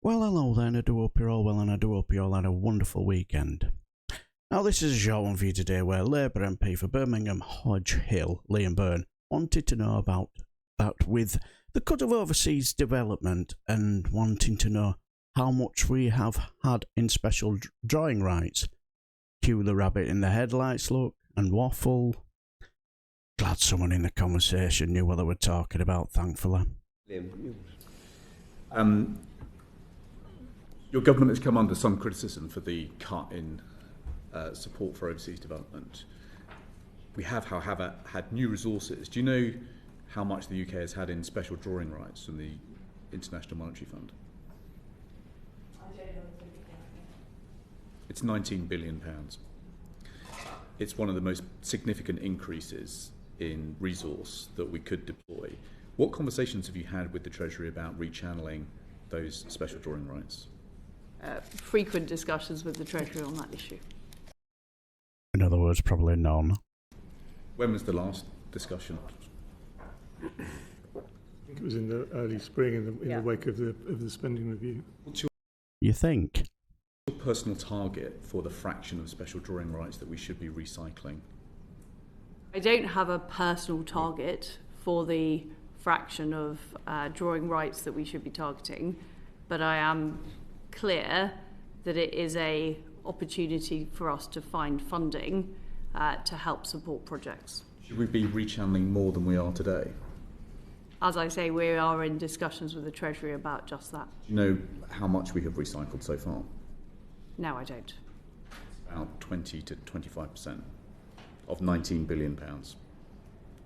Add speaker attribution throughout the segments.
Speaker 1: Well, hello then, I do hope you're all well and I do hope you all had a wonderful weekend. Now this is a short one for you today where Labour MP for Birmingham Hodge Hill, Liam Byrne, wanted to know about that with the cut of overseas development and wanting to know how much we have had in special drawing rights. Cue the rabbit in the headlights look and waffle. Glad someone in the conversation knew what they were talking about, thankfully.
Speaker 2: Your government has come under some criticism for the cut in support for overseas development. We have, however, had new resources. Do you know how much the UK has had in special drawing rights from the International Monetary Fund?
Speaker 3: I don't know the figure.
Speaker 2: It's £19 billion. It's one of the most significant increases in resource that we could deploy. What conversations have you had with the Treasury about rechanneling those special drawing rights?
Speaker 3: Frequent discussions with the Treasury on that issue.
Speaker 1: In other words, probably none.
Speaker 2: When was the last discussion?
Speaker 4: I think it was in the early spring in the wake of the spending review.
Speaker 2: What's
Speaker 1: You think?
Speaker 2: your personal target for the fraction of special drawing rights that we should be recycling?
Speaker 3: I don't have a personal target for the fraction of drawing rights that we should be targeting, but I am clear that it is an opportunity for us to find funding to help support projects.
Speaker 2: Should we be rechanneling more than we are today?
Speaker 3: As I say, we are in discussions with the Treasury about just that.
Speaker 2: Do you know how much we have recycled so far?
Speaker 3: No, I don't.
Speaker 2: About 20 to 25% of £19 billion.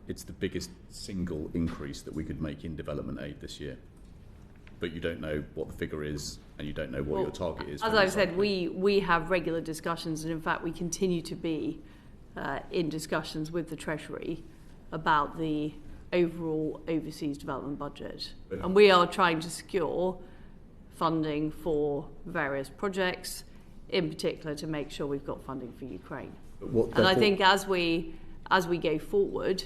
Speaker 2: It's the biggest single increase that we could make in development aid this year. But you don't know what the figure is and you don't know what your target is.
Speaker 3: As I've said, we have regular discussions, and in fact we continue to be in discussions with the Treasury about the overall overseas development budget. And we are trying to secure funding for various projects, in particular to make sure we've got funding for Ukraine. And I think as we go forward,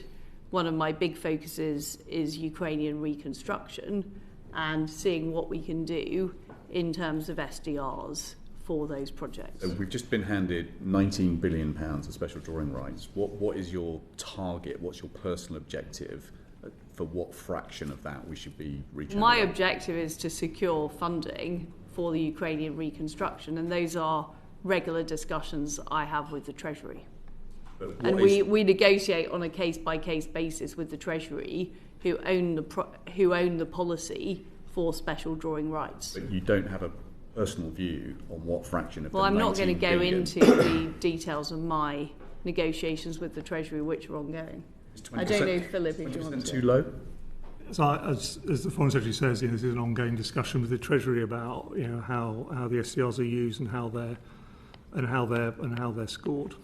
Speaker 3: one of my big focuses is Ukrainian reconstruction and seeing what we can do in terms of SDRs for those projects.
Speaker 2: So we've just been handed £19 billion of special drawing rights. What is your target? What's your personal objective for what fraction of that we should be reaching?
Speaker 3: My objective is to secure funding for the Ukrainian reconstruction, and those are regular discussions I have with the Treasury. And we negotiate on a case-by-case basis with the Treasury, who own the policy for special drawing rights.
Speaker 2: But you don't have a personal view on what fraction of
Speaker 3: Well, I'm not going to go
Speaker 2: billion.
Speaker 3: into the details of my negotiations with the Treasury, which are ongoing. I don't know, Philip, if you want
Speaker 2: 20%
Speaker 3: to.
Speaker 2: too low?
Speaker 4: So as the Foreign Secretary says, this is an ongoing discussion with the Treasury about how the SDRs are used and how they're scored.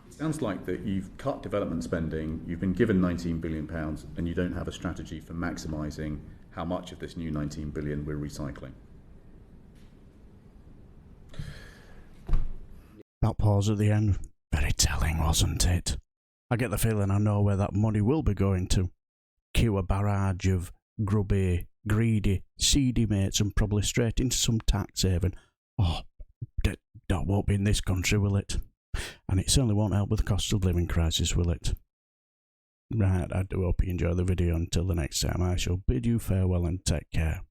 Speaker 2: It sounds like that you've cut development spending, you've been given £19 billion, and you don't have a strategy for maximising how much of this new £19 billion we're recycling.
Speaker 1: That pause at the end, very telling, wasn't it? I get the feeling I know where that money will be going to. Cue a barrage of grubby, greedy, seedy mates and probably straight into some tax haven. Oh, that won't be in this country, will it? And it certainly won't help with the cost of living crisis, will it? Right, I do hope you enjoy the video. Until the next time, I shall bid you farewell and take care.